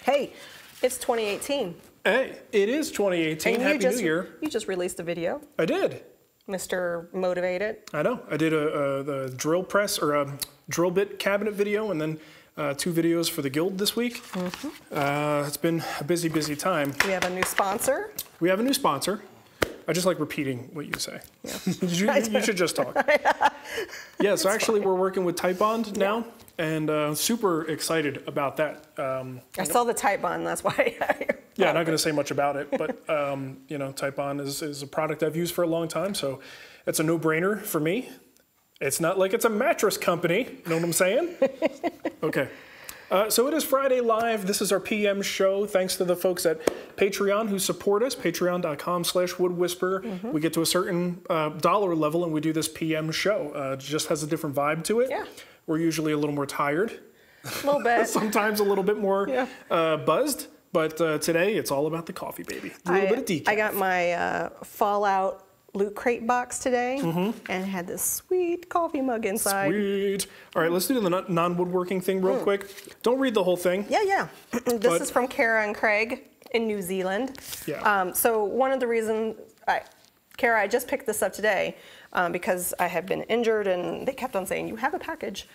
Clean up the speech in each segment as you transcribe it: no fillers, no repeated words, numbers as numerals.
Hey, it's 2018. Hey, it is 2018. And Happy New Year. You just released a video. I did. Mr. Motivated. I know. I did the drill press or a drill bit cabinet video and then 2 videos for the guild this week. It's been a busy, busy time. We have a new sponsor. We have a new sponsor. I just like repeating what you say. Yeah. you should just talk. Yeah, so actually we're working with Titebond now, and super excited about that. I saw the Titebond, that's why. Yeah, not going to say much about it, but you know, Titebond is a product I've used for a long time, so it's a no-brainer for me. It's not like it's a mattress company, you know what I'm saying? Okay. So it is Friday Live. This is our PM show. Thanks to the folks at Patreon who support us, patreon.com/woodwhisper. We get to a certain dollar level and we do this PM show. It just has a different vibe to it. Yeah. We're usually a little more tired. A little bit. Sometimes a little bit more buzzed. But today it's all about the coffee, baby. A little bit of decaf. I got my Fallout Loot Crate box today, and it had this sweet coffee mug inside. Sweet. All right, let's do the non-woodworking thing real quick. Don't read the whole thing. Yeah. This is from Kara and Craig in New Zealand. Yeah. So one of the reasons, Kara, I just picked this up today because I have been injured, and they kept on saying, you have a package.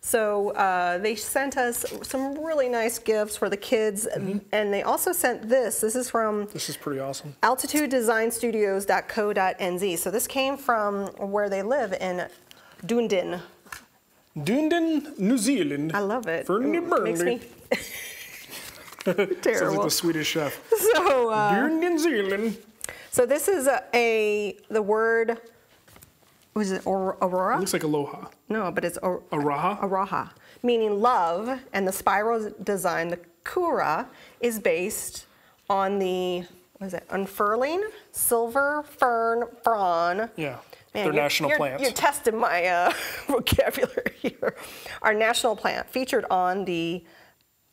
So they sent us some really nice gifts for the kids, and they also sent this. This is from... This is pretty awesome. altitudedesignstudios.co.nz. So this came from where they live in Dunedin. Dunedin, New Zealand. I love it. Makes me terrible. Sounds like the Swedish chef. So, Dunedin, Zealand. So this is the word... Was it aurora? It looks like aloha. No, but it's Araha? Araha, meaning love, and the spiral design, the kura, is based on the, what is it, unfurling silver fern frond. Yeah, Man, they're national plants. You're testing my vocabulary here. Our national plant, featured on the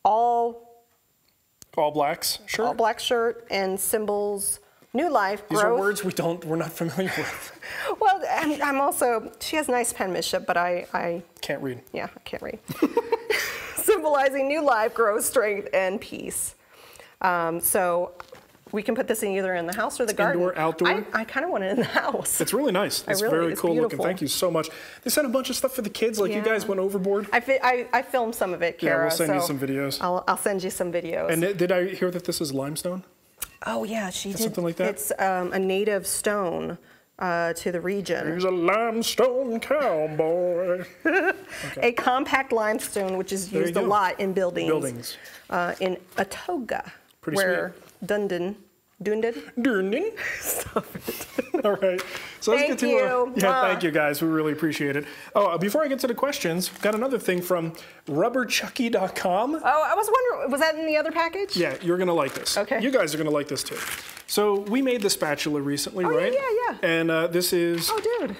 all blacks shirt? All black shirt and symbols. New life, These growth. are words we're not familiar with. Well, I'm also, she has nice penmanship, but I can't read. Yeah, I can't read. Symbolizing new life, growth, strength, and peace. So we can put this in either in the house or the garden. Indoor, outdoor. I kind of want it in the house. It's really nice. It's very cool looking. Thank you so much. They sent a bunch of stuff for the kids. Like you guys went overboard. I filmed some of it, Kara. Yeah, we'll send you some videos. I'll send you some videos. And did I hear that this is limestone? Oh yeah, she did. Something like that? It's a native stone to the region. He's a limestone cowboy. Okay. A compact limestone, which is used a lot in buildings. In Atoga, Pretty where Dunedin. Stop it. All right. So let's get to thank you guys. We really appreciate it. Oh, before I get to the questions, got another thing from rubberchucky.com. Oh, I was wondering, was that in the other package? Yeah, you're going to like this. Okay. You guys are going to like this too. So we made the spatula recently, right? Yeah. And this is... Oh, dude.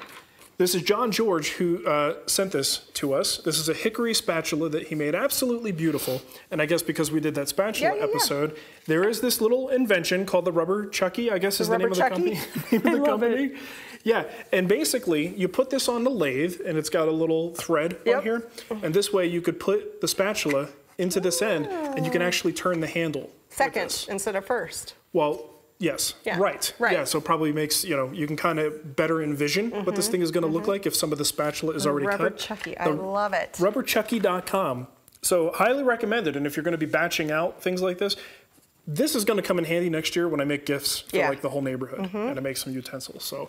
This is John George who sent this to us. This is a hickory spatula that he made absolutely beautiful. And I guess because we did that spatula episode, there is this little invention called the Rubber Chucky, I guess is the name of the company. I love it. Yeah, and basically you put this on the lathe and it's got a little thread on here. And this way you could put the spatula into this end and you can actually turn the handle. Second instead of first. Well, yes, right. Yeah, so it probably makes, you can kind of better envision what this thing is going to look like if some of the spatula is already Rubber cut. Chucky, I love it. Rubberchucky.com. So highly recommended, and if you're going to be batching out things like this is going to come in handy next year when I make gifts for like the whole neighborhood and I make some utensils. So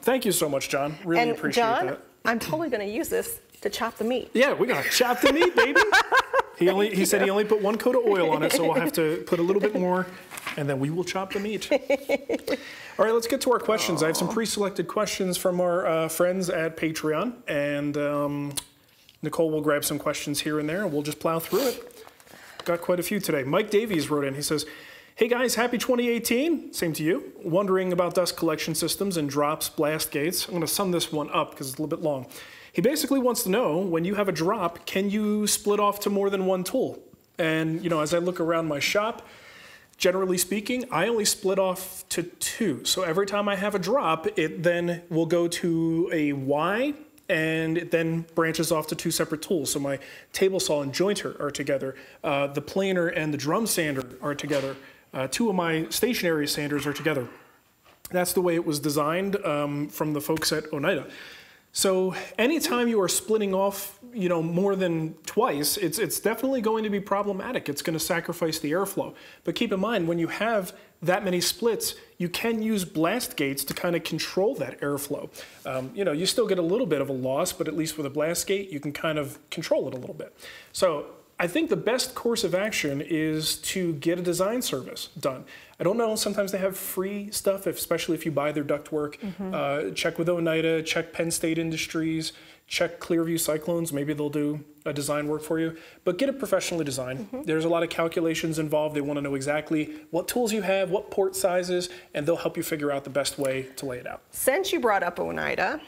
thank you so much, John. Really appreciate that. I'm totally going to use this to chop the meat. Yeah, we're going to chop the meat, baby. He said he only put 1 coat of oil on it, so we'll have to put a little bit more, and then we will chop the meat. All right, let's get to our questions. I have some pre-selected questions from our friends at Patreon, and Nicole will grab some questions here and there, and we'll just plow through it. Got quite a few today. Mike Davies wrote in. He says, hey guys, happy 2018. Same to you. Wondering about dust collection systems and drops, blast gates. I'm going to sum this one up because it's a little bit long. He basically wants to know, when you have a drop, can you split off to more than one tool? And, as I look around my shop, generally speaking, I only split off to 2. So every time I have a drop, it then will go to a Y and it then branches off to 2 separate tools. So my table saw and jointer are together. The planer and the drum sander are together. 2 of my stationary sanders are together. That's the way it was designed from the folks at Oneida. So anytime you are splitting off, more than twice, it's definitely going to be problematic. It's going to sacrifice the airflow. But keep in mind, when you have that many splits, you can use blast gates to kind of control that airflow. You still get a little bit of a loss, but at least with a blast gate, you can kind of control it a little bit. So I think the best course of action is to get a design service done. I don't know, sometimes they have free stuff, especially if you buy their ductwork. Check with Oneida, check Penn State Industries, check Clearview Cyclones, maybe they'll do a design work for you. But get it professionally designed. There's a lot of calculations involved. They want to know exactly what tools you have, what port sizes, and they'll help you figure out the best way to lay it out. Since you brought up Oneida,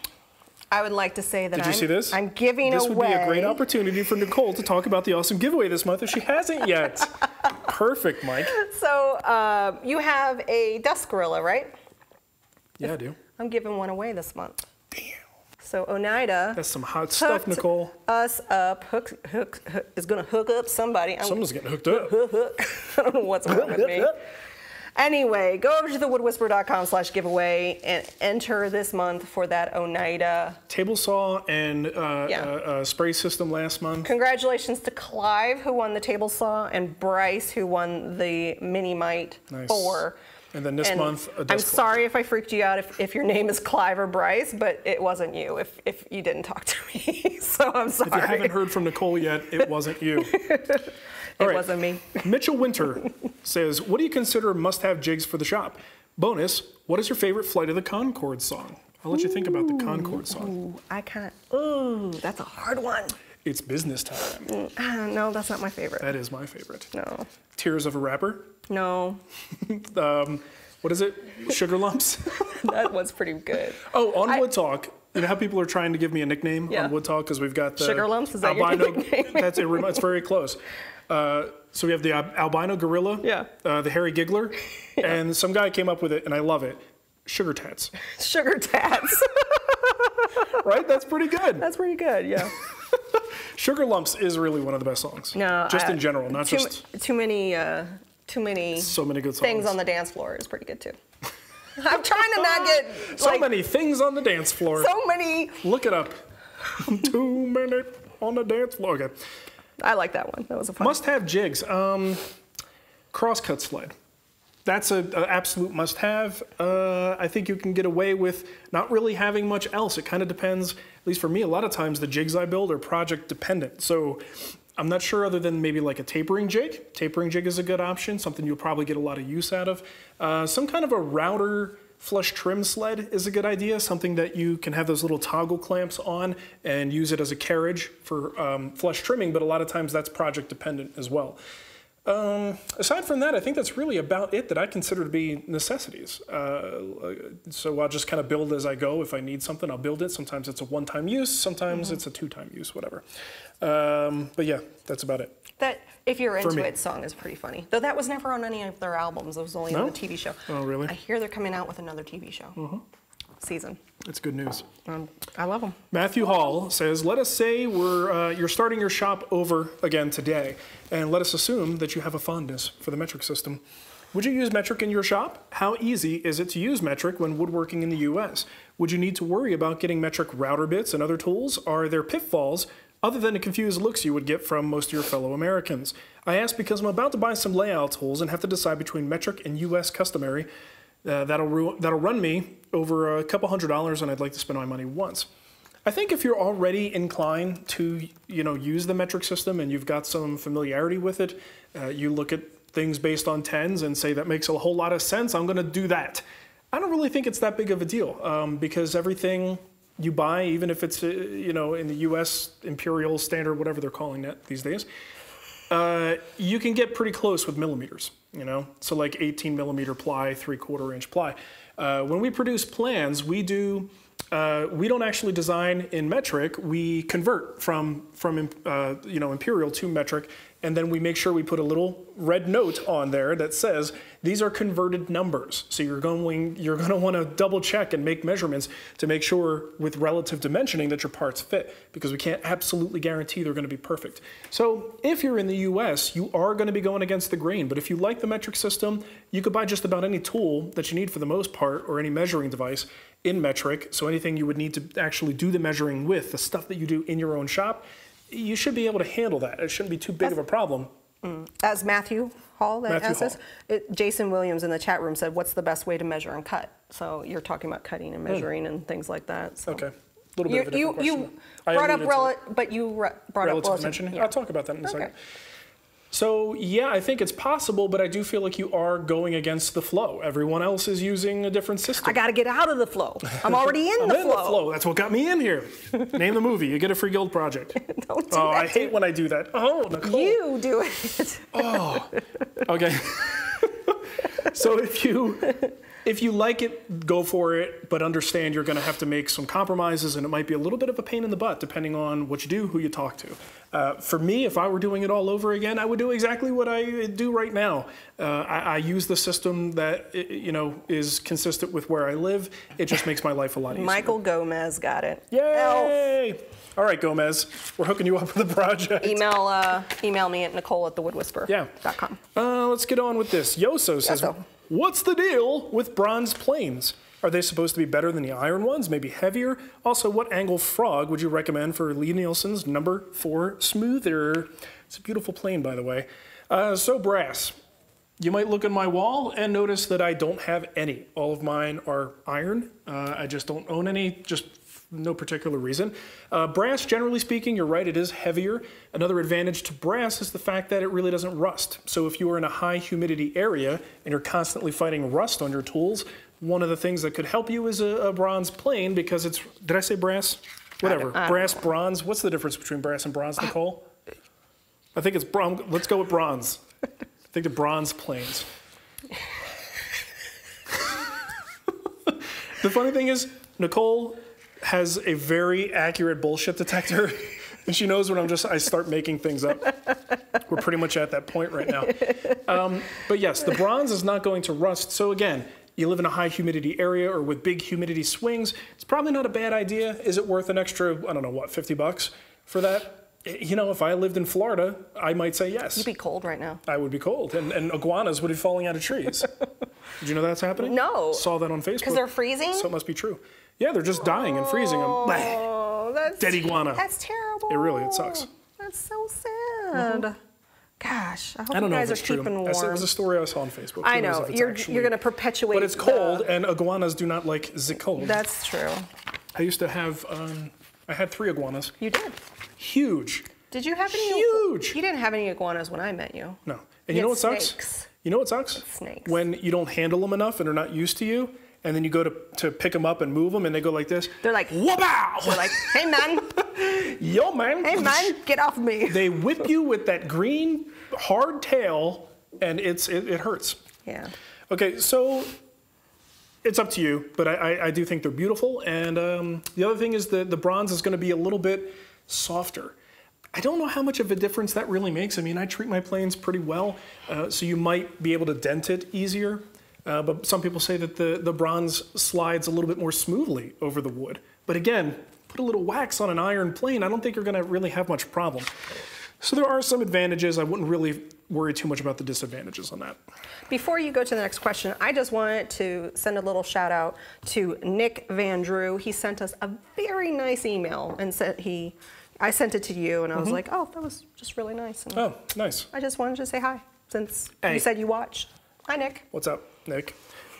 I would like to say that Did you see this? I'm giving away. This would be a great opportunity for Nicole to talk about the awesome giveaway this month if she hasn't yet. Perfect, Mike. So you have a dust gorilla, right? Yeah, I do. I'm giving one away this month. Damn. So Oneida. That's some hot stuff, Nicole. Us up, is going to hook up somebody. Someone's getting hooked up. I don't know what's wrong with me. Anyway, go over to thewoodwhisperer.com/giveaway and enter this month for that Oneida table saw and spray system last month. Congratulations to Clive, who won the table saw, and Bryce, who won the Mini Mite 4. And then this month, a I'm sorry if I freaked you out if your name is Clive or Bryce, but it wasn't you if you didn't talk to me. So I'm sorry. If you haven't heard from Nicole yet, it wasn't you. It wasn't me. Mitchell Winter says, what do you consider must-have jigs for the shop? Bonus, what is your favorite Flight of the Conchord song? I'll let you think about the Conchord song. That's a hard one. It's business time. No, that's not my favorite. That is my favorite. No. Tears of a Rapper? No. What is it? Sugar Lumps? That was pretty good. Oh, on Wood Talk. You know how people are trying to give me a nickname on Wood Talk because we've got the Sugar Lumps? Is that albino, your nickname? It's very close. So we have the albino gorilla, the hairy giggler, and some guy came up with it, and I love it. Sugar Tats. Sugar Tats. Right? That's pretty good. That's pretty good, yeah. Sugar Lumps is really one of the best songs. No, just in general, not just too many. So many good songs. Things on the dance floor is pretty good too. I'm trying to not get so many things on the dance floor. So many. Look it up. Too many on the dance floor. Okay. I like that one. That was a fun. Must-have jigs. Crosscut sled. That's an absolute must-have. I think you can get away with not really having much else. It kind of depends, at least for me, a lot of times the jigs I build are project dependent. So I'm not sure other than maybe like a tapering jig. Tapering jig is a good option, something you'll probably get a lot of use out of. Some kind of a router flush trim sled is a good idea, something that you can have those little toggle clamps on and use it as a carriage for flush trimming, but a lot of times that's project dependent as well. Aside from that, I think that's really about it that I consider to be necessities. So I'll just kind of build as I go. If I need something, I'll build it. Sometimes it's a one-time use, sometimes it's a two-time use, whatever. But yeah, that's about it. That If You're Into It song is pretty funny. Though that was never on any of their albums. It was only on the TV show. Oh, really? I hear they're coming out with another TV show season. That's good news. I love them. Matthew Hall says, let us say you're starting your shop over again today, and let us assume that you have a fondness for the metric system. Would you use metric in your shop? How easy is it to use metric when woodworking in the US? Would you need to worry about getting metric router bits and other tools? Are there pitfalls other than the confused looks you would get from most of your fellow Americans? I ask because I'm about to buy some layout tools and have to decide between metric and US customary. That'll run me over a couple $100, and I'd like to spend my money once. I think if you're already inclined to use the metric system and you've got some familiarity with it, you look at things based on tens and say that makes a whole lot of sense, I'm going to do that. I don't really think it's that big of a deal because everything you buy, even if it's in the U.S. Imperial Standard, whatever they're calling it these days, you can get pretty close with millimeters. So like 18 millimeter ply, 3/4 inch ply. When we produce plans, we don't actually design in metric. We convert from imperial to metric, and then we make sure we put a little red note on there that says these are converted numbers. So you're going to want to double check and make measurements to make sure with relative dimensioning that your parts fit, because we can't absolutely guarantee they're going to be perfect. So if you're in the US, you are going to be going against the grain, but if you like the metric system, you could buy just about any tool that you need for the most part, or any measuring device in metric. So anything you would need to actually do the measuring with, the stuff that you do in your own shop, you should be able to handle that. It shouldn't be too big of a problem. As Matthew Hall that asked us, Jason Williams in the chat room said, what's the best way to measure and cut? So you're talking about cutting and measuring and things like that. So. Okay. A little bit of a different question. You brought up relative dimensioning. Yeah. I'll talk about that in a second. So yeah, I think it's possible, but I do feel like you are going against the flow. Everyone else is using a different system. I got to get out of the flow. I'm already in the flow. That's what got me in here. Name the movie. You get a free guild project. Don't do that. I hate when I do that. Oh, Nicole. You do it. Oh, okay. So if you like it, go for it, but understand you're going to have to make some compromises, and it might be a little bit of a pain in the butt depending on what you do, who you talk to. For me, if I were doing it all over again, I would do exactly what I do right now. I use the system that is consistent with where I live. It just makes my life a lot easier. Michael Gomez got it. Yay! Elf. All right, Gomez, we're hooking you up with a project. Email me at nicole@thewoodwhisperer.com. Let's get on with this. Yoso says, what's the deal with bronze planes? Are they supposed to be better than the iron ones, maybe heavier? Also, what angle frog would you recommend for Lee Nielsen's number 4 smoother? It's a beautiful plane, by the way. So brass. You might look on my wall and notice that I don't have any. All of mine are iron. I just don't own any, just no particular reason. Brass, generally speaking, you're right, it is heavier. Another advantage to brass is the fact that it really doesn't rust. So if you are in a high humidity area and you're constantly fighting rust on your tools, one of the things that could help you is a bronze plane, because it's, did I say brass? Whatever, brass, bronze. What's the difference between brass and bronze, Nicole? I think it's bronze. Let's go with bronze. I think the bronze planes. The funny thing is, Nicole has a very accurate bullshit detector, and she knows when I start making things up. We're pretty much at that point right now. But yes, the bronze is not going to rust. So again, you live in a high humidity area or with big humidity swings, it's probably not a bad idea. Is it worth an extra, I don't know, what, $50 for that? You know, if I lived in Florida, I might say yes. You'd be cold right now. I would be cold, and iguanas would be falling out of trees. Did you know that's happening? No. Saw that on Facebook. Because they're freezing? So it must be true. Yeah, they're just dying and freezing. Oh, that's dead iguana. That's terrible. It sucks. That's so sad. Gosh, I hope I don't you know guys if it's are keeping true. warm. It was a story I saw on Facebook. I know. You're going to perpetuate. But it's cold, and iguanas do not like the cold. That's true. I used to have, I had 3 iguanas. You did? Huge. Did you have any? Huge. You didn't have any iguanas when I met you. No. And you know what sucks? You know what sucks? It's snakes. When you don't handle them enough and they're not used to you, and then you go to pick them up and move them, and they go like this. They're like, whoop-ow! They're like, hey, man. Yo, man. Hey, man, get off me. They whip you with that green, hard tail, and it hurts. Yeah. Okay, so it's up to you, but I do think they're beautiful. And the other thing is the bronze is going to be a little bit softer. I don't know how much of a difference that really makes. I mean, I treat my planes pretty well, so you might be able to dent it easier. But some people say that the bronze slides a little bit more smoothly over the wood. But again, put a little wax on an iron plane, I don't think you're going to really have much problem. So there are some advantages. I wouldn't really worry too much about the disadvantages on that. Before you go to the next question, I just wanted to send a little shout out to Nick Van Drew. He sent us a very nice email and said I sent it to you, and I was like, oh, that was just really nice. And oh, nice. I just wanted to say hi, since you said you watched. Hi, Nick. What's up, Nick?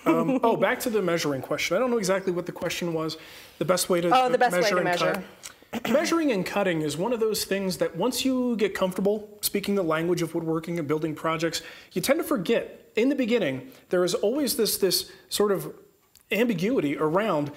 Oh, back to the measuring question. I don't know exactly what the question was. The best way to measure and cut. Measuring and cutting is one of those things that once you get comfortable speaking the language of woodworking and building projects, you tend to forget. In the beginning, there is always this sort of ambiguity around,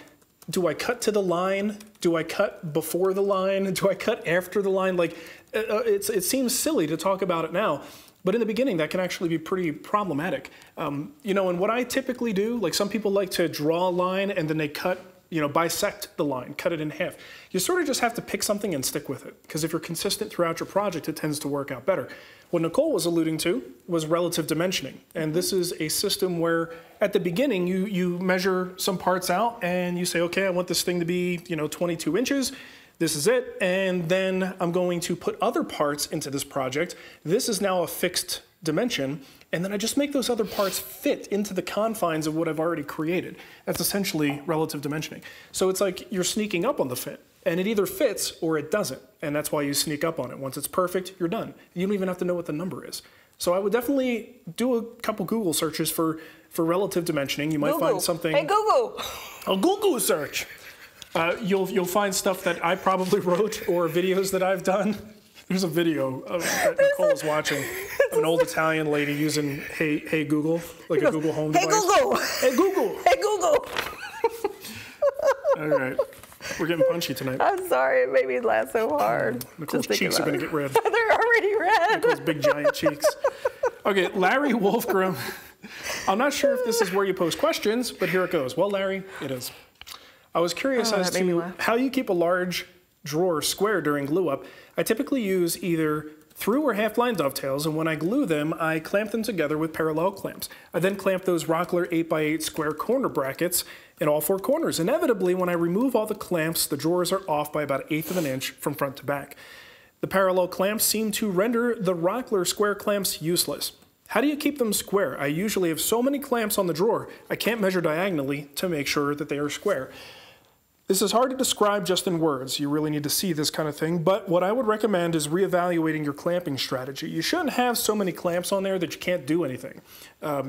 do I cut to the line? Do I cut before the line? Do I cut after the line? Like, it seems silly to talk about it now, but in the beginning, that can actually be pretty problematic. You know, and what I typically do, like some people like to draw a line and then they cut bisect the line, cut it in half. You sort of just have to pick something and stick with it, because if you're consistent throughout your project, it tends to work out better. What Nicole was alluding to was relative dimensioning, and this is a system where at the beginning you measure some parts out and you say, okay, I want this thing to be 22 inches. This is it, and then I'm going to put other parts into this project. This is now a fixed dimension, and then I just make those other parts fit into the confines of what I've already created. That's essentially relative dimensioning. So it's like you're sneaking up on the fit, and it either fits or it doesn't, and that's why you sneak up on it. Once it's perfect, you're done. You don't even have to know what the number is. So I would definitely do a couple Google searches for relative dimensioning. You might find something. Hey Google! A Google search. You'll find stuff that I probably wrote or videos that I've done. There's a video that Nicole's watching of an old Italian lady using Hey Google, like a Google Home device. Hey Google! Hey Google! Hey Google! All right, we're getting punchy tonight. I'm sorry, it made me laugh so hard. Nicole's cheeks are going to get red. They're already red. Nicole's big giant cheeks. Okay, Larry Wolfgram. I'm not sure if this is where you post questions, but here it goes. Well, Larry, it is. I was curious as to how you keep a large drawer square during glue up. I typically use either through or half line dovetails, and when I glue them, I clamp them together with parallel clamps. I then clamp those Rockler 8x8 square corner brackets in all four corners. Inevitably, when I remove all the clamps, the drawers are off by about 1/8 of an inch from front to back. The parallel clamps seem to render the Rockler square clamps useless. How do you keep them square? I usually have so many clamps on the drawer, I can't measure diagonally to make sure that they are square. This is hard to describe just in words. You really need to see this kind of thing, but what I would recommend is reevaluating your clamping strategy. You shouldn't have so many clamps on there that you can't do anything.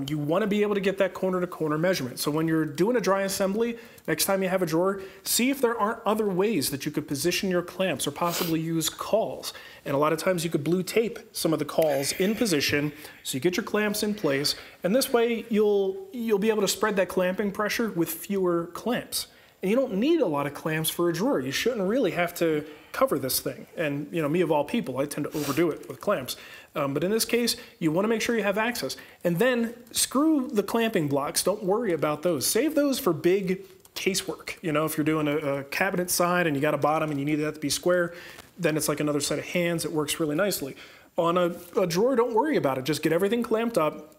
You want to be able to get that corner-to-corner measurement. So when you're doing a dry assembly, next time you have a drawer, see if there aren't other ways that you could position your clamps or possibly use cawls. And a lot of times you could blue tape some of the cawls in position so you get your clamps in place, and this way you'll be able to spread that clamping pressure with fewer clamps. And you don't need a lot of clamps for a drawer. You shouldn't really have to cover this thing. And me of all people, I tend to overdo it with clamps. But in this case, you want to make sure you have access. And then screw the clamping blocks. Don't worry about those. Save those for big casework. If you're doing a cabinet side and you got a bottom and you need that to be square, then it's like another set of hands. It works really nicely. On a drawer, don't worry about it. Just get everything clamped up.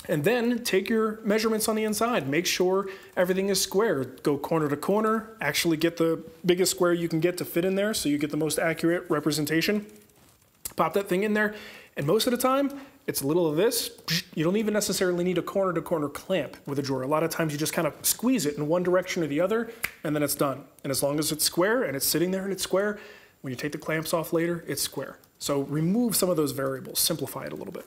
And then take your measurements on the inside. Make sure everything is square. Go corner to corner. Actually get the biggest square you can get to fit in there so you get the most accurate representation. Pop that thing in there. And most of the time, it's a little of this. You don't even necessarily need a corner to corner clamp with a drawer. A lot of times you just kind of squeeze it in one direction or the other, and then it's done. And as long as it's square and it's sitting there and it's square, when you take the clamps off later, it's square. So remove some of those variables. Simplify it a little bit.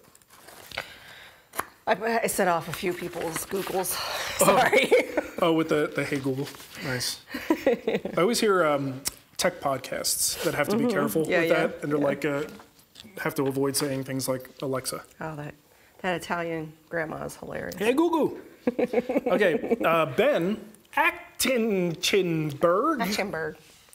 I set off a few people's Googles. Sorry. Oh, with the Hey Google. Nice. I always hear tech podcasts that have to be careful with that, and they're have to avoid saying things like Alexa. Oh, that Italian grandma is hilarious. Hey Google. Okay, Ben Actinberg.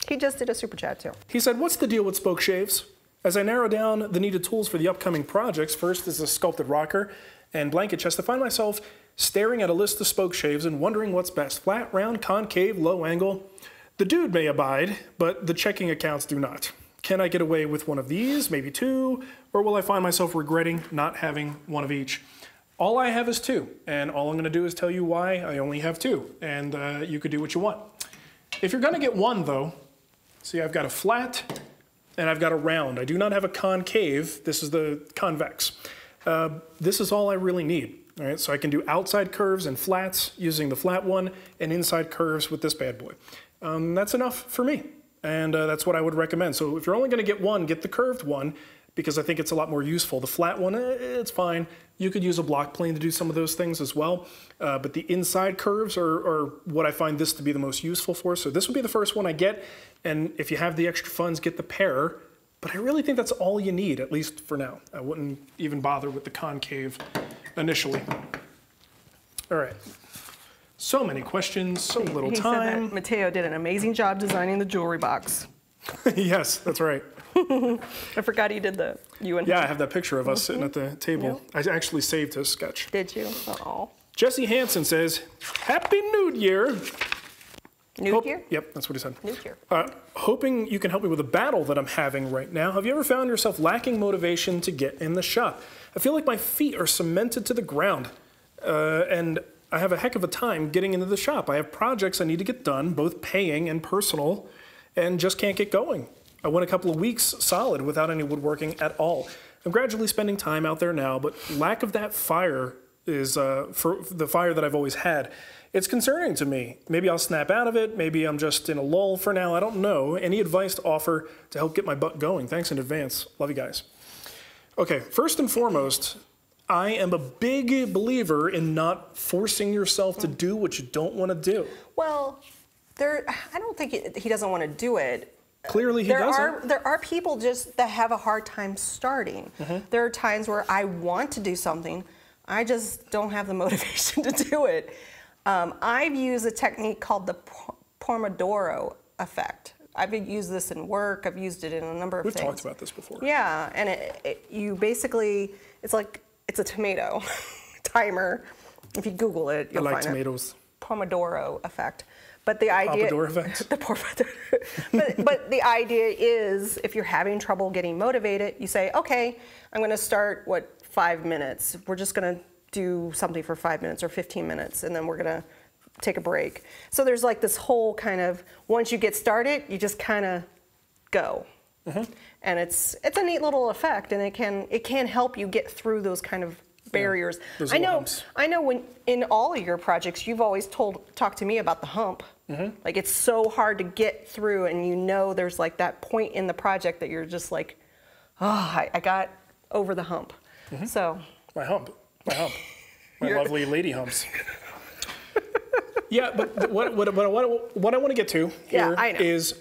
He just did a super chat too. He said, "What's the deal with spoke shaves? As I narrow down the needed tools for the upcoming projects, first is a sculpted rocker and blanket chest. I find myself staring at a list of spoke shaves and wondering what's best. Flat, round, concave, low angle. The dude may abide, but the checking accounts do not. Can I get away with one of these, maybe two, or will I find myself regretting not having one of each? All I have is two, and all I'm going to do is tell you why I only have two, and you could do what you want. If you're going to get one, though, see, I've got a flat and I've got a round. I do not have a concave. This is the convex. This is all I really need. All right, so I can do outside curves and flats using the flat one and inside curves with this bad boy. That's enough for me, and that's what I would recommend. So if you're only going to get one, get the curved one, because I think it's a lot more useful. The flat one, it's fine. You could use a block plane to do some of those things as well, but the inside curves are what I find this to be the most useful for. So this would be the first one I get, and if you have the extra funds, get the pair. But I really think that's all you need, at least for now. I wouldn't even bother with the concave initially. All right. So many questions, so little time. Said that Matteo did an amazing job designing the jewelry box. Yes, that's right. I forgot he did the you and him. Yeah, I have that picture of us sitting at the table. Yep. I actually saved his sketch. Did you? Uh-oh. Jesse Hansen says, Happy New Year. Nuclear? Yep, that's what he said. Nuclear. Hoping you can help me with a battle that I'm having right now. Have you ever found yourself lacking motivation to get in the shop? I feel like my feet are cemented to the ground, and I have a heck of a time getting into the shop. I have projects I need to get done, both paying and personal, and just can't get going. I went a couple of weeks solid without any woodworking at all. I'm gradually spending time out there now, but lack of that fire is for the fire that I've always had. It's concerning to me. Maybe I'll snap out of it. Maybe I'm just in a lull for now. I don't know. Any advice to offer to help get my butt going? Thanks in advance. Love you guys. Okay, first and foremost, I am a big believer in not forcing yourself to do what you don't want to do. Well, I don't think he doesn't want to do it. Clearly he doesn't. There are people just that have a hard time starting. There are times where I want to do something, I just don't have the motivation to do it. I've used a technique called the Pomodoro effect. I've used this in work. I've used it in a number of things. We've talked about this before. Yeah, and you basically, it's a tomato timer. If you Google it, you'll find tomatoes. Pomodoro effect. But the idea, Pomodoro effect. but the idea is, if you're having trouble getting motivated, you say, okay, I'm going to start 5 minutes. We're just going to do something for 5 minutes or 15 minutes, and then we're going to take a break. So there's like this whole kind of, once you get started, you just kind of go. And it's a neat little effect, and it can help you get through those kind of barriers. Yeah, I know when in all of your projects, you've always talked to me about the hump. Like, it's so hard to get through, and you know there's like that point in the project that you're just like, oh, I got over the hump. So my lovely lady humps. Yeah, but what I want to get to here is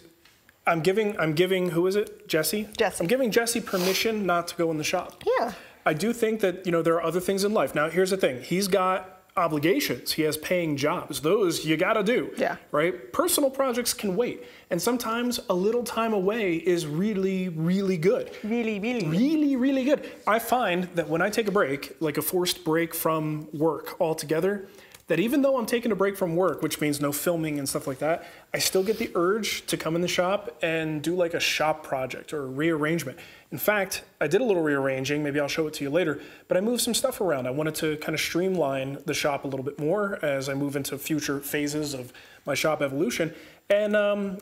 I'm giving who is it? Jesse? Jesse. I'm giving Jesse permission not to go in the shop. Yeah. I do think that, there are other things in life. Now, here's the thing. He's got obligations. He has paying jobs. Those you got to do. Yeah. Right? Personal projects can wait. And sometimes a little time away is really, really good. Really, really. Really, really good. I find that when I take a break, like a forced break from work altogether, that even though I'm taking a break from work, which means no filming and stuff like that, I still get the urge to come in the shop and do like a shop project or a rearrangement. In fact, I did a little rearranging, maybe I'll show it to you later, but I moved some stuff around. I wanted to kind of streamline the shop a little bit more as I move into future phases of my shop evolution. And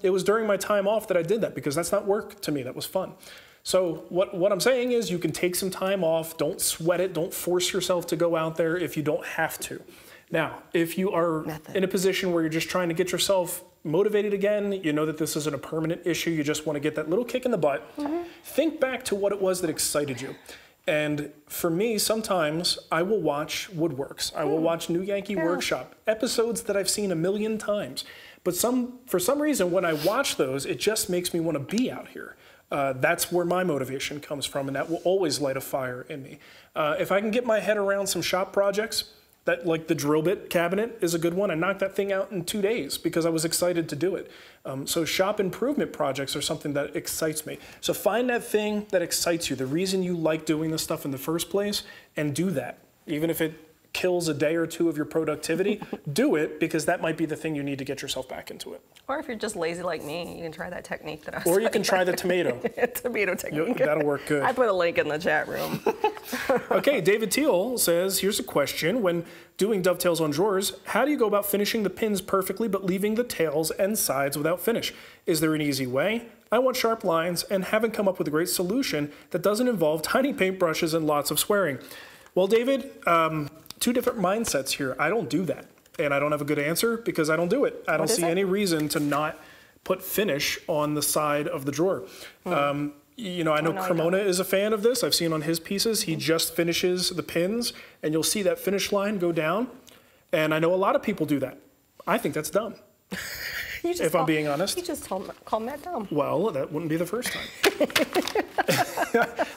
it was during my time off that I did that, because that's not work to me, that was fun. So what I'm saying is, you can take some time off, don't sweat it, don't force yourself to go out there if you don't have to. Now, if you are in a position where you're just trying to get yourself motivated again, you know that this isn't a permanent issue, you just want to get that little kick in the butt, think back to what it was that excited you. And for me, sometimes I will watch Woodworks. I will watch New Yankee Workshop, episodes that I've seen a million times. But for some reason, when I watch those, it just makes me want to be out here. That's where my motivation comes from, and that will always light a fire in me. If I can get my head around some shop projects, that, like the drill bit cabinet is a good one. I knocked that thing out in 2 days because I was excited to do it. So shop improvement projects are something that excites me. So find that thing that excites you, the reason you like doing this stuff in the first place, and do that. Even if it kills a day or two of your productivity, do it, because that might be the thing you need to get yourself back into it. Or if you're just lazy like me, you can try that technique that I was Or you can try the tomato. Tomato technique. That'll work good. I put a link in the chat room. Okay, David Teal says, here's a question. When doing dovetails on drawers, how do you go about finishing the pins perfectly but leaving the tails and sides without finish? Is there an easy way? I want sharp lines and haven't come up with a great solution that doesn't involve tiny paintbrushes and lots of swearing. Well, David, two different mindsets here. I don't do that, and I don't have a good answer because I don't do it. I don't see any reason to not put finish on the side of the drawer. I know Cremona is a fan of this. I've seen on his pieces, he just finishes the pins, and you'll see that finish line go down. And I know a lot of people do that. I think that's dumb, if I'm being honest. You just called Matt dumb. Well, that wouldn't be the first time.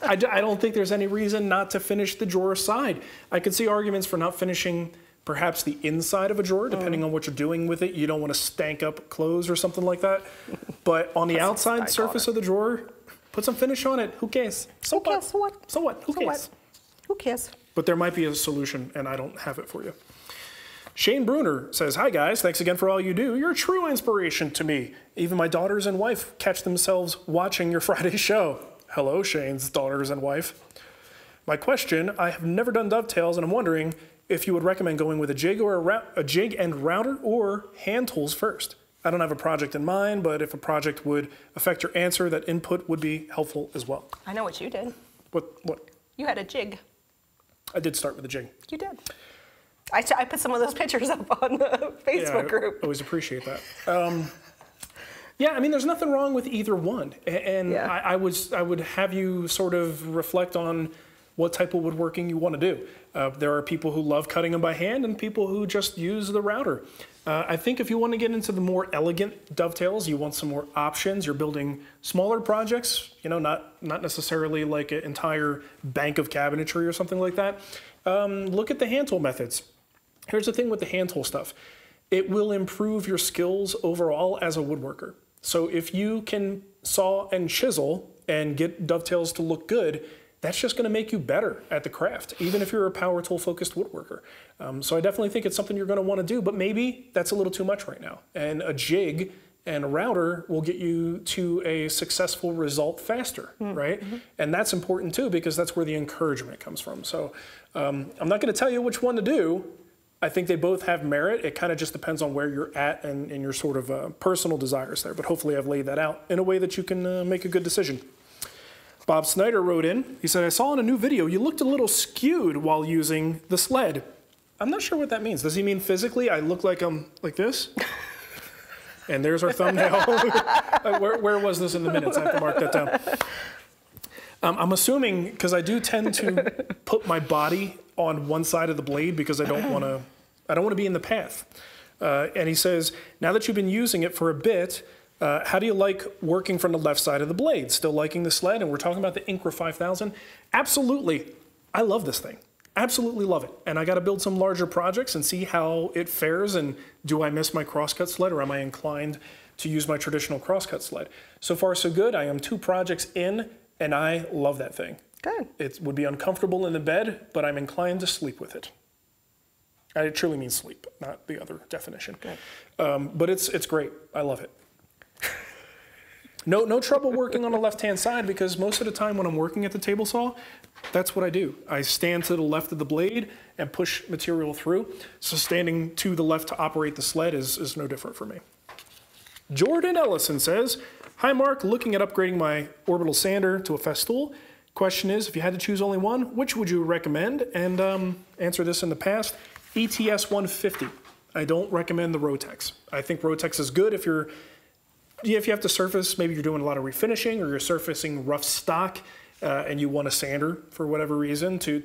I don't think there's any reason not to finish the drawer side. I could see arguments for not finishing perhaps the inside of a drawer, depending on what you're doing with it. You don't want to stank up clothes or something like that. But on the outside surface of the drawer, put some finish on it. Who cares? So what? So what? Who cares? Who cares? But there might be a solution, and I don't have it for you. Shane Bruner says, hi guys, thanks again for all you do. You're a true inspiration to me. Even my daughters and wife catch themselves watching your Friday show. Hello, Shane's daughters and wife. My question, I have never done dovetails and I'm wondering if you would recommend going with a jig or a jig and router or hand tools first. I don't have a project in mind, but if a project would affect your answer, that input would be helpful as well. I know what you did. What? You had a jig. I did start with a jig. You did. I put some of those pictures up on the Facebook group. I always appreciate that. Yeah, I mean, there's nothing wrong with either one. And yeah. I would have you sort of reflect on what type of woodworking you want to do. There are people who love cutting them by hand and people who just use the router. I think if you want to get into the more elegant dovetails, you want some more options. You're building smaller projects, you know, not necessarily like an entire bank of cabinetry or something like that. Look at the hand tool methods. Here's the thing with the hand tool stuff. It will improve your skills overall as a woodworker. So if you can saw and chisel and get dovetails to look good, that's just going to make you better at the craft, even if you're a power tool focused woodworker. So I definitely think it's something you're going to want to do, but maybe that's a little too much right now. And a jig and a router will get you to a successful result faster, right? And that's important too, because that's where the encouragement comes from. So I'm not going to tell you which one to do. I think they both have merit. It kind of just depends on where you're at and your sort of personal desires there. But hopefully I've laid that out in a way that you can make a good decision. Bob Snyder wrote in, he said, I saw in a new video, you looked a little skewed while using the sled. I'm not sure what that means. Does he mean physically? I look like I'm like this? And there's our thumbnail. Where was this in the minutes? I have to mark that down. I'm assuming, because I do tend to put my body on one side of the blade because I don't want to be in the path. And he says, now that you've been using it for a bit, how do you like working from the left side of the blade? Still liking the sled? And we're talking about the Incra 5000. Absolutely. I love this thing. Absolutely love it. And I got to build some larger projects and see how it fares. And do I miss my crosscut sled, or am I inclined to use my traditional crosscut sled? So far, so good. I am 2 projects in, and I love that thing. Good. It would be uncomfortable in the bed, but I'm inclined to sleep with it. I truly mean sleep, not the other definition. But it's great. I love it. No trouble working on the left-hand side, because most of the time when I'm working at the table saw, that's what I do. I stand to the left of the blade and push material through. So standing to the left to operate the sled is no different for me. Jordan Ellison says, hi Mark, looking at upgrading my orbital sander to a Festool. Question is, if you had to choose only one, which would you recommend? And answer this in the past, ETS 150. I don't recommend the Rotex. I think Rotex is good if you have to surface, maybe you're doing a lot of refinishing or you're surfacing rough stock and you want a sander for whatever reason to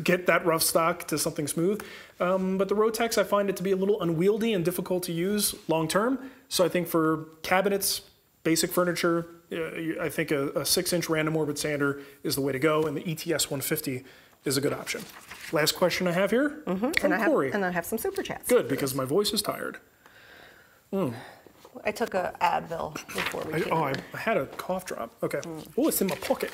get that rough stock to something smooth. But the Rotex, I find it to be a little unwieldy and difficult to use long term. So I think for cabinets, basic furniture, I think a 6-inch random orbit sander is the way to go, and the ETS 150 is a good option. Last question I have here from Corey. And I have some super chats. Good, because my voice is tired. I took a Advil before we came. I had a cough drop. Okay. Oh, it's in my pocket.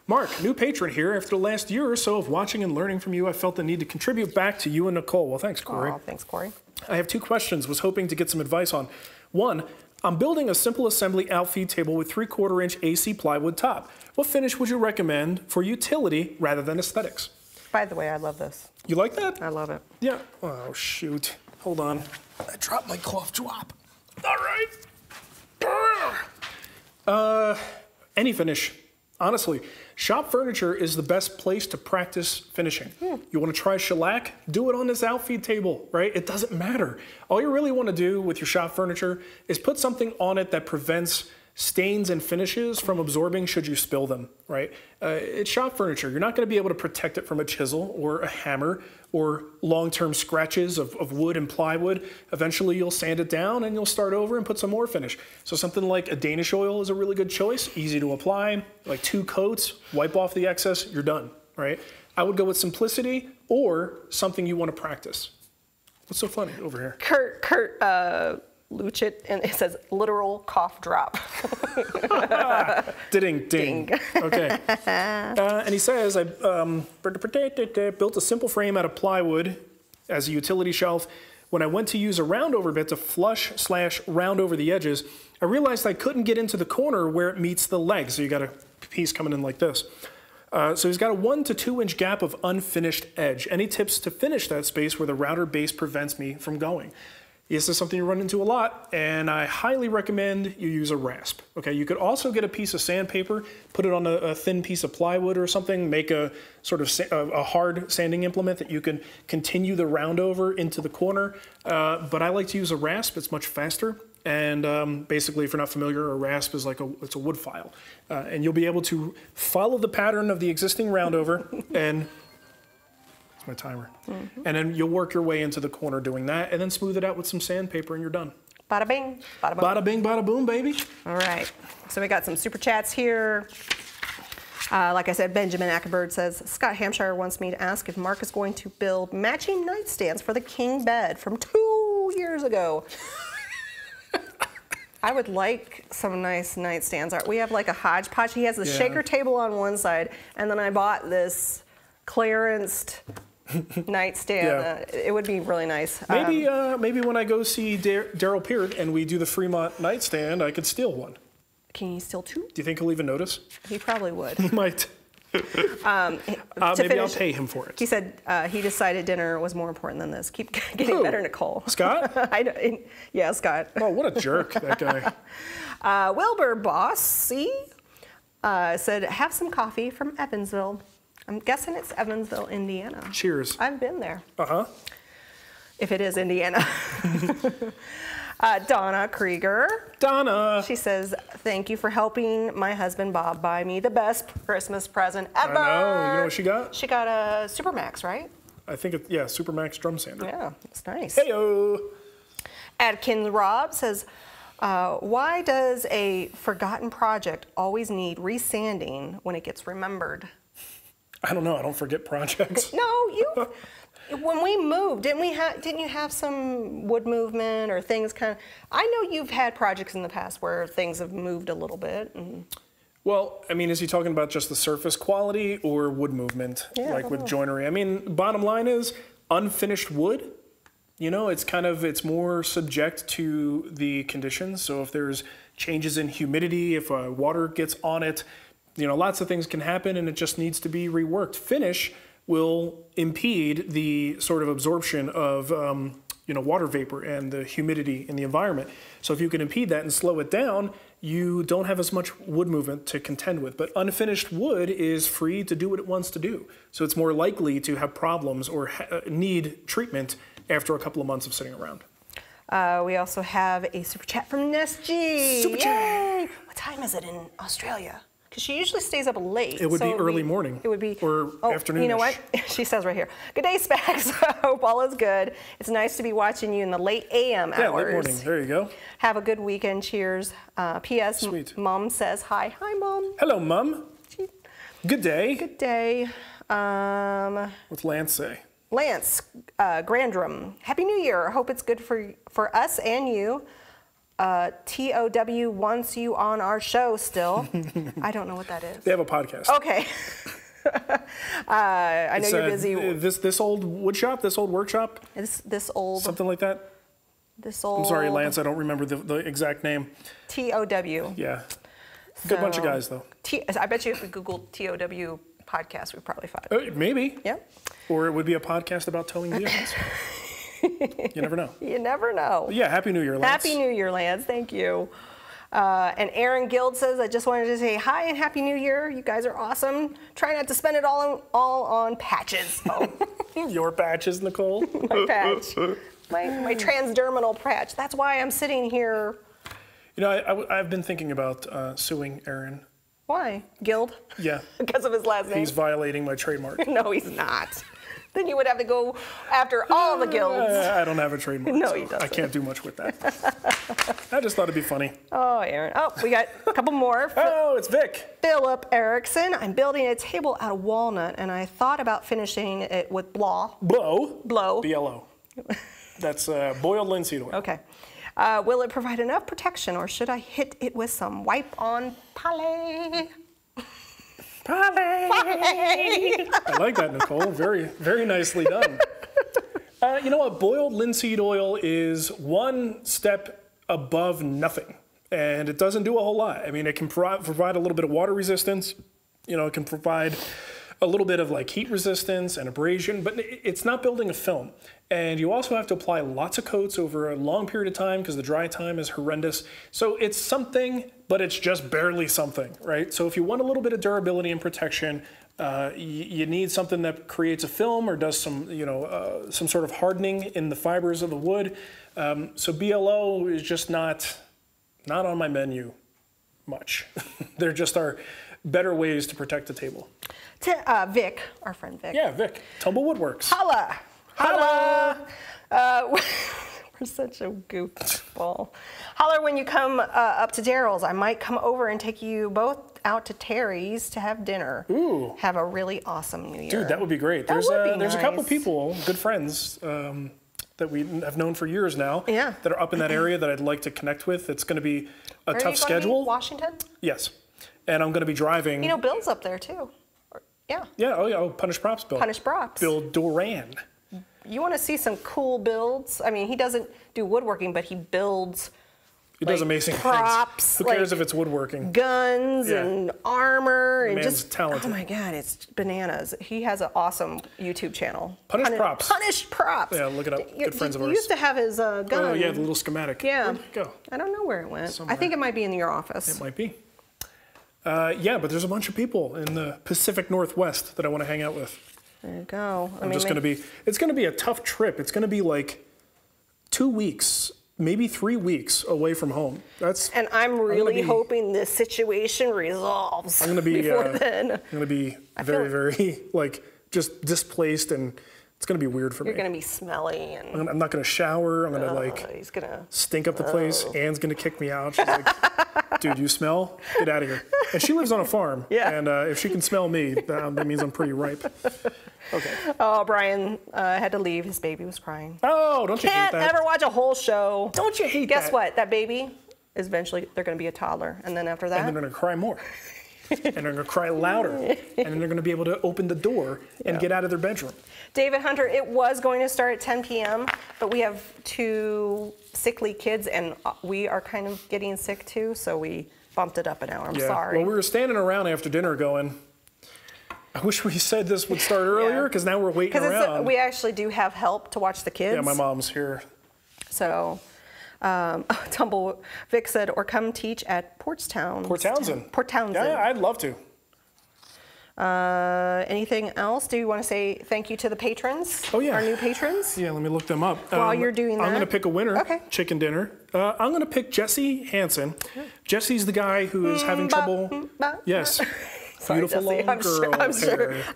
Mark, new patron here. After the last year or so of watching and learning from you, I felt the need to contribute back to you and Nicole. Well, thanks, Corey. Oh, thanks, Corey. I have 2 questions. Was hoping to get some advice on. 1, I'm building a simple assembly outfeed table with 3/4-inch AC plywood top. What finish would you recommend for utility rather than aesthetics? By the way, I love this. You like that? I love it. Yeah. Oh, shoot. Hold on. I dropped my cough drop. All right. Any finish. Honestly, shop furniture is the best place to practice finishing. You want to try shellac? Do it on this outfeed table, right? It doesn't matter. All you really want to do with your shop furniture is put something on it that prevents stains and finishes from absorbing should you spill them, right? It's shop furniture. You're not going to be able to protect it from a chisel or a hammer or long-term scratches of wood and plywood. Eventually you'll sand it down and you'll start over and put some more finish. So something like a Danish oil is a really good choice, easy to apply, like 2 coats, wipe off the excess, you're done, right? I would go with simplicity or something you want to practice. What's so funny over here? Kurt Luchit, and it says literal cough drop. Ding. Okay. And he says, I built a simple frame out of plywood as a utility shelf. When I went to use a roundover bit to flush/round over the edges, I realized I couldn't get into the corner where it meets the leg. So you got a piece coming in like this. So he's got a 1 to 2 inch gap of unfinished edge. Any tips to finish that space where the router base prevents me from going? This is something you run into a lot, and I highly recommend you use a rasp. Okay, you could also get a piece of sandpaper, put it on a thin piece of plywood or something, make a sort of a hard sanding implement that you can continue the round over into the corner. But I like to use a rasp. It's much faster. And basically, if you're not familiar, a rasp is like it's a wood file. And you'll be able to follow the pattern of the existing roundover and my timer. Mm-hmm. And then you'll work your way into the corner doing that, and then smooth it out with some sandpaper, and you're done. Bada bing, bada boom. Bada bing, bada boom, baby. All right. So we got some super chats here. Like I said, Benjamin Ackerbird says, Scott Hampshire wants me to ask if Mark is going to build matching nightstands for the king bed from 2 years ago. I would like some nice nightstands. We have like a hodgepodge. He has the shaker table on one side, and then I bought this clearanced nightstand. It would be really nice. Maybe when I go see Daryl Peart and we do the Fremont nightstand, I could steal one. Can you steal two? Do you think he'll even notice? He probably would. He might. Maybe I'll pay him for it. He said he decided dinner was more important than this. Keep getting better, Nicole. Scott? Yeah, Scott. Oh, what a jerk, that guy. Wilbur Bossy said, have some coffee from Evansville. I'm guessing it's Evansville, Indiana. Cheers. I've been there. Uh-huh. If it is Indiana. Donna Krieger. Donna. She says, thank you for helping my husband Bob buy me the best Christmas present ever. I know. You know what she got? She got a Supermax, right? I think it's, Supermax drum sander. Yeah, it's nice. Hey-o. Adkins Rob says, why does a forgotten project always need resanding when it gets remembered? I don't know. I don't forget projects. No, when we moved, didn't you have some wood movement or things kind of? I know you've had projects in the past where things have moved a little bit. Well, I mean, is he talking about just the surface quality or wood movement, like with joinery? I mean, bottom line is unfinished wood. You know, it's more subject to the conditions. So if there's changes in humidity, if water gets on it, lots of things can happen, and it just needs to be reworked. Finish will impede the sort of absorption of water vapor and the humidity in the environment. So if you can impede that and slow it down, you don't have as much wood movement to contend with. But unfinished wood is free to do what it wants to do. So it's more likely to have problems or need treatment after a couple of months of sitting around. We also have a super chat from Nesg. Super chat. What time is it in Australia? Because she usually stays up late. It would be early morning. It would be afternoon. You know what? She says right here. Good day, Specs. Hope all is good. It's nice to be watching you in the late AM hours. Yeah, late morning. There you go. Have a good weekend. Cheers. P.S. Sweet. Mom says hi. Hi, Mom. Hello, Mom. Good day. Good day. What's Lance say? Lance Grandrum. Happy New Year. Hope it's good for us and you. TOW wants you on our show still. I don't know what that is. They have a podcast. Okay. I know you're busy. This old wood shop, this old workshop? This old. Something like that? This old. I'm sorry, Lance, I don't remember the exact name. TOW. Yeah. Good bunch of guys, though. I bet you if we Googled TOW podcast, we'd probably find it. Maybe. Yeah. Or it would be a podcast about towing vehicles. You never know. You never know. Yeah, Happy New Year, Lance. Happy New Year, Lance. Thank you. And Aaron Guild says, I just wanted to say hi and Happy New Year. You guys are awesome. Try not to spend it all on patches. Oh. Your patches, Nicole. My patch. My transdermal patch. That's why I'm sitting here. I've been thinking about suing Aaron. Why? Guild? Yeah. Because of his last name? He's violating my trademark. No, he's not. Then you would have to go after all the guilds. I don't have a trademark. No, so he doesn't. I can't do much with that. I just thought it'd be funny. Oh, Aaron. Oh, we got a couple more. Oh, it's Vic. Philip Erickson. I'm building a table out of walnut, and I thought about finishing it with blow. Blow. BLO. That's boiled linseed oil. Okay. Will it provide enough protection, or should I hit it with some wipe-on poly? I like that, Nicole. Very, very nicely done. You know what? Boiled linseed oil is one step above nothing. And it doesn't do a whole lot. I mean, it can provide a little bit of water resistance. You know, it can provide a little bit of like heat resistance and abrasion, but it's not building a film. And you also have to apply lots of coats over a long period of time because the dry time is horrendous. So it's something, but it's just barely something, right? So if you want a little bit of durability and protection, you need something that creates a film or does some, some sort of hardening in the fibers of the wood. So BLO is just not on my menu much. There just are better ways to protect the table. Vic, our friend Vic. Yeah, Vic, Tumble Woodworks. Holla! Holla! We're such a goofball. Holler when you come up to Daryl's. I might come over and take you both out to Terry's to have dinner. Ooh. Have a really awesome New Year. Dude, that would be great. There's a couple people, good friends, that we have known for years now, that are up in that area that I'd like to connect with. It's going to be a tough schedule. Washington? Yes. And I'm going to be driving. You know, Bill's up there too. Yeah. Yeah, oh, Punish Props Bill. Punish Props. Bill Duran. You want to see some cool builds? I mean, he doesn't do woodworking, but he builds. He does amazing props. Things. Who cares if it's woodworking? Guns and armor and just talented. Oh my God, it's bananas. He has an awesome YouTube channel. Punish Props. Punish Props. Yeah, look it up. Good friends of ours. You used to have his gun. Oh yeah, the little schematic. Yeah. Where'd it go? I don't know where it went. Somewhere. I think it might be in your office. It might be. Yeah, but there's a bunch of people in the Pacific Northwest that I want to hang out with. There you go. It's going to be a tough trip. It's going to be like 2 weeks, maybe 3 weeks away from home. And I'm really hoping this situation resolves. I'm going to be before then. I'm going to be very like just displaced, and it's going to be weird for me. You're going to be smelly, and I'm not going to shower. I'm going to stink up the place. Anne's going to kick me out. She's like, "Dude, you smell? Get out of here." And she lives on a farm. Yeah. And if she can smell me, that means I'm pretty ripe. Okay. Oh, Brian had to leave. His baby was crying. Oh, don't you hate that? Can't ever watch a whole show. Don't you hate that? Guess what? That baby is eventually, they're going to be a toddler. And then after that. And they're going to cry more. And they're going to cry louder. And then they're going to be able to open the door and get out of their bedroom. David Hunter, it was going to start at 10 p.m., but we have 2 sickly kids, and we are kind of getting sick too, so we bumped it up an hour. I'm sorry. Well, we were standing around after dinner going, I wish we said this would start earlier, because now we're waiting around. We actually do have help to watch the kids. Yeah, my mom's here. So, Vic said, or come teach at Port Townsend. Port Townsend. Yeah, I'd love to. Anything else? Do you want to say thank you to the patrons? Oh, yeah. Our new patrons? Yeah, let me look them up. While you're doing that. I'm going to pick a winner. Okay. Chicken dinner. I'm going to pick Jesse Hansen. Jesse's the guy who is having trouble. Yes. Sorry, Beautiful Jesse. long girl.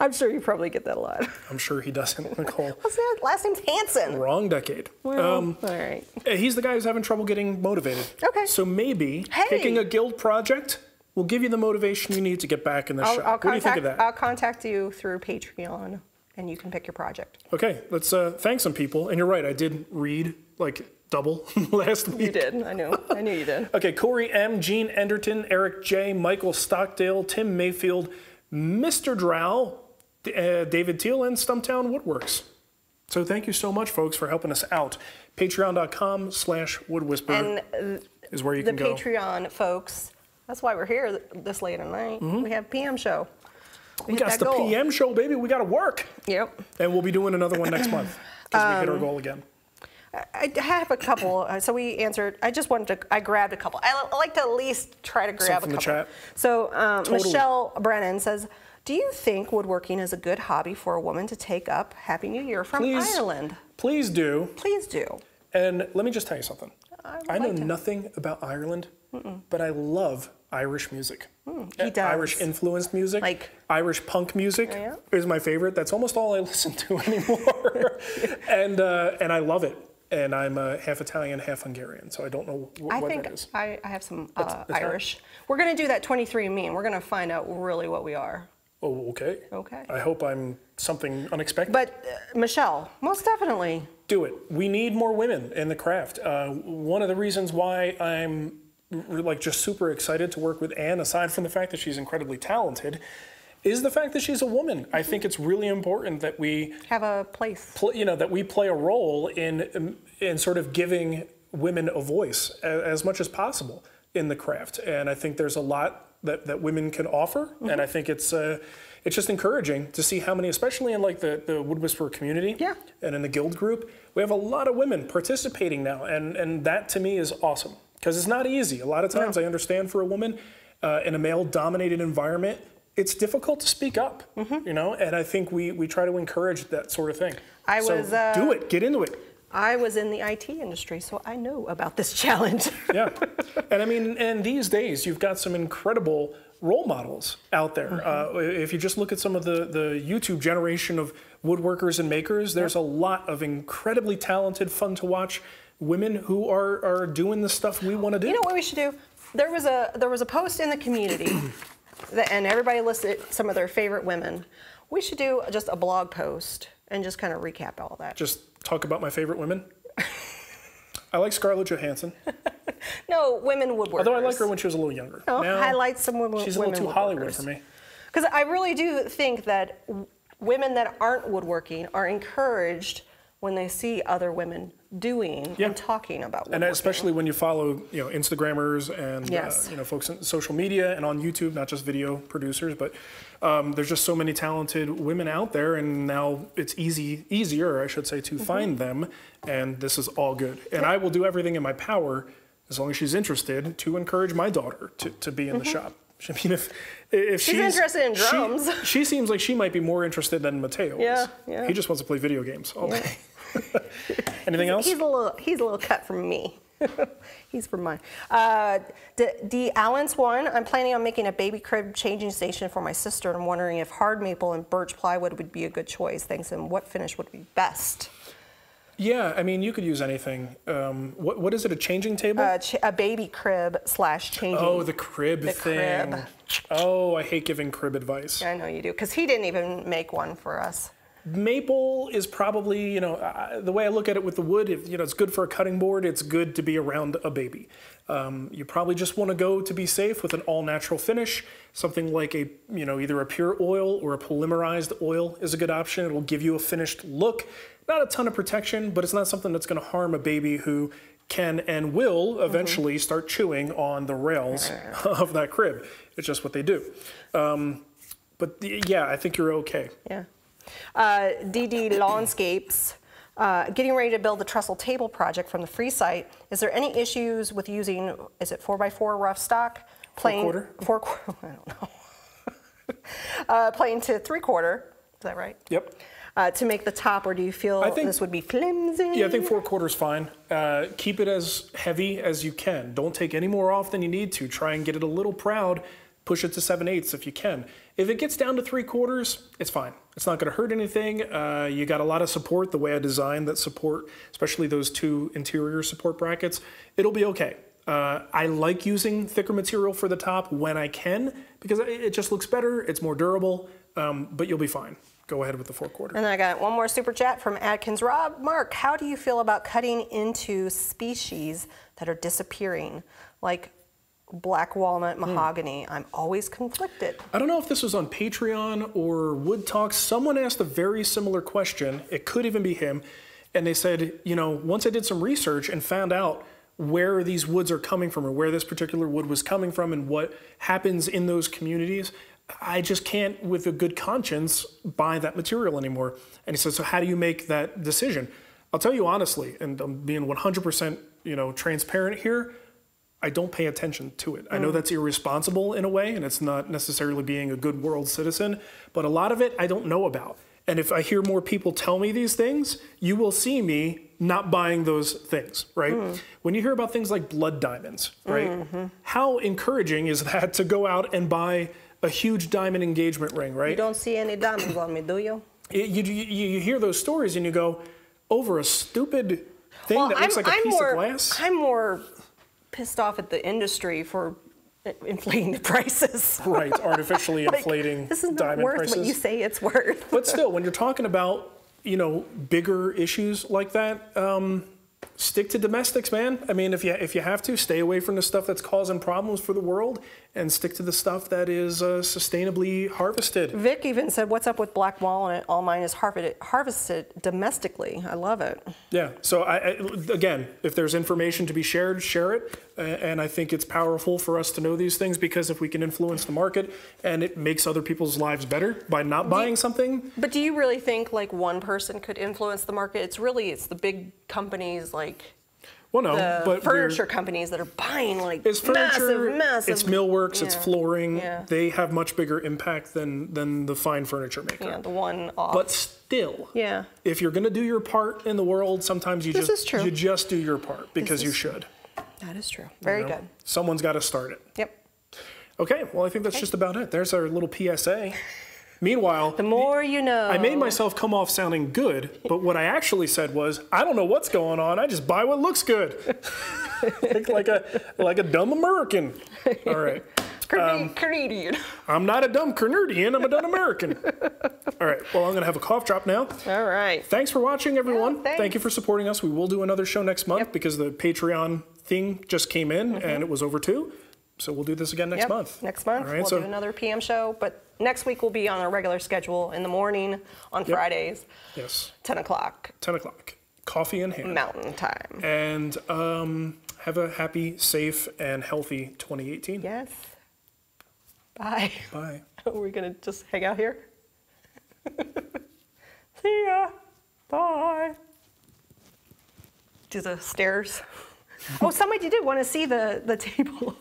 I'm sure you probably get that a lot. I'm sure he doesn't, Nicole. What's that? Last name's Hansen. Wrong decade. Well, all right. He's the guy who's having trouble getting motivated. Okay. So maybe picking a guild project will give you the motivation you need to get back in the shop. What do you think of that? I'll contact you through Patreon, and you can pick your project. Okay, let's thank some people. And you're right, I did read like double last week. You did, I knew you did. Okay, Corey M, Gene Enderton, Eric J, Michael Stockdale, Tim Mayfield, Mr. Drow, David Teal, and Stumptown Woodworks. So thank you so much, folks, for helping us out. Patreon.com/woodwhisperer is where you can go. The Patreon folks, that's why we're here this late at night. We have PM show. We got the PM show, baby. We got to work. Yep. And we'll be doing another one next month because we hit our goal again. I have a couple. So we answered. I grabbed a couple. I like to at least try to grab a couple. From the chat. So Totally. Michelle Brennan says, do you think woodworking is a good hobby for a woman to take up? Happy New Year from Ireland. Please do. Please do. And let me just tell you something. I know nothing about Ireland, but I love Irish music. He does. Irish-influenced music. Like Irish punk music is my favorite. That's almost all I listen to anymore. And I love it. And I'm half Italian, half Hungarian, so I don't know what that is. I have some Irish. We're going to do that 23andMe, and we're going to find out really what we are. Oh, okay. Okay. I hope I'm something unexpected. But Michelle, most definitely. Do it. We need more women in the craft. One of the reasons why I'm just super excited to work with Anne, aside from the fact that she's incredibly talented, is the fact that she's a woman. I think it's really important that we have a place. That we play a role in sort of giving women a voice as much as possible in the craft. And I think there's a lot that women can offer. And I think it's just encouraging to see how many, especially in like the Wood Whisperer community and in the guild group, we have a lot of women participating now. And that to me is awesome because it's not easy. A lot of times I understand for a woman in a male-dominated environment, it's difficult to speak up, you know, and I think we try to encourage that sort of thing. Do it, get into it. I was in the IT industry, so I know about this challenge. Yeah, and I mean, and these days you've got some incredible role models out there. If you just look at some of the YouTube generation of woodworkers and makers, there's a lot of incredibly talented, fun to watch women who are doing the stuff we want to do. You know what we should do? There was a post in the community, and everybody listed some of their favorite women. We should do just a blog post and just kind of recap all that. Just talk about my favorite women. I like Scarlett Johansson. No, women woodworkers. Although I like her when she was a little younger. No, highlight some women. She's a little too Hollywood for me. Because I really do think that women that aren't woodworking are encouraged when they see other women doing and talking about woodworking. And especially when you follow, you know, Instagrammers and you know, folks in social media and on YouTube, not just video producers, but there's just so many talented women out there, and now it's easier, I should say, to find them, and this is all good. And I will do everything in my power, as long as she's interested, to encourage my daughter to be in the shop. I mean, if she's interested in drums, she seems like she might be more interested than Mateo is. Yeah. He just wants to play video games all day. Anything else? He's a little cut from me. He's from mine. D. Allen's one. I'm planning on making a baby crib changing station for my sister, and I'm wondering if hard maple and birch plywood would be a good choice. Thanks, and what finish would be best? Yeah, I mean, you could use anything. What is it, a changing table? A baby crib / changing. Oh, the crib thing. Crib. Oh, I hate giving crib advice. I know you do, because he didn't even make one for us. Maple is probably, you know, the way I look at it with the wood, you know, it's good for a cutting board. It's good to be around a baby. You probably just want to go to be safe with an all-natural finish. Something like a, you know, either a pure oil or a polymerized oil is a good option. It'll give you a finished look. Not a ton of protection, but it's not something that's going to harm a baby who can and will eventually start chewing on the rails of that crib. It's just what they do. But yeah, I think you're okay. Yeah. DD Lawnscapes, getting ready to build the trestle table project from the free site. Is there any issues with using, is it 4x4 rough stock? Plain, 4/4? I don't know. Plain to 3/4, is that right? Yep. To make the top, or do you feel this would be flimsy? Yeah, I think 4/4 is fine. Keep it as heavy as you can. Don't take any more off than you need to. Try and get it a little proud. Push it to 7/8 if you can. If it gets down to 3/4, it's fine. It's not going to hurt anything. You got a lot of support, the way I designed that support, especially those two interior support brackets. It'll be okay. I like using thicker material for the top when I can, because it just looks better, it's more durable, but you'll be fine. Go ahead with the 4/4. And then I got one more super chat from Adkins Rob. Mark, how do you feel about cutting into species that are disappearing, like black walnut mahogany? I'm always conflicted. I don't know if this was on Patreon or Wood Talks. Someone asked a very similar question. It could even be him. And they said, you know, once I did some research and found out where these woods are coming from, or where this particular wood was coming from and what happens in those communities, I just can't, with a good conscience, buy that material anymore. And he said, so how do you make that decision? I'll tell you honestly, and I'm being 100%, you know, transparent here, I don't pay attention to it. I know that's irresponsible in a way, and it's not necessarily being a good world citizen, but a lot of it I don't know about. And if I hear more people tell me these things, you will see me not buying those things, right? When you hear about things like blood diamonds, right? How encouraging is that to go out and buy a huge diamond engagement ring, right? You don't see any diamonds on me, do you? You hear those stories and you go, over a stupid thing that looks like a piece of glass? I'm more pissed off at the industry for inflating the prices. Right, artificially inflating this is not diamond worth prices. what you say it's worth. But still, when you're talking about, you know, bigger issues like that, stick to domestics, man. I mean, if you have to, stay away from the stuff that's causing problems for the world and stick to the stuff that is sustainably harvested. Vic even said, what's up with black walnut? All mine is harvested domestically. I love it. Yeah, so again, if there's information to be shared, share it. And I think it's powerful for us to know these things, because if we can influence the market and it makes other people's lives better by not buying something. But do you really think like one person could influence the market? It's the big companies like well, no, the but furniture companies that are buying like it's furniture, massive. it's millworks, yeah. it's flooring. Yeah. They have much bigger impact than the fine furniture maker. Yeah, the one off. But still, yeah. if you're going to do your part in the world, sometimes you you just do your part because you should. That is true. Very good. Someone's got to start it. Yep. Okay, well, I think that's just about it. There's our little PSA. Meanwhile, the more you know. I made myself come off sounding good, but what I actually said was, I don't know what's going on. I just buy what looks good. like a dumb American. All right. Canadian. I'm not a dumb Canadian. I'm a dumb American. All right. Well, I'm going to have a cough drop now. All right. Thanks for watching, everyone. Yeah, Thank you for supporting us. We will do another show next month because the Patreon thing just came in and it was over 2. So we'll do this again next month. Next month. All right, we'll do another PM show, but next week we'll be on our regular schedule in the morning on Fridays. Yes. 10 o'clock. 10 o'clock. Coffee in hand. Mountain time. And have a happy, safe, and healthy 2018. Yes. Bye. Bye. Are we going to just hang out here? See ya. Bye. Do the stairs. Oh, somebody did want to see the table.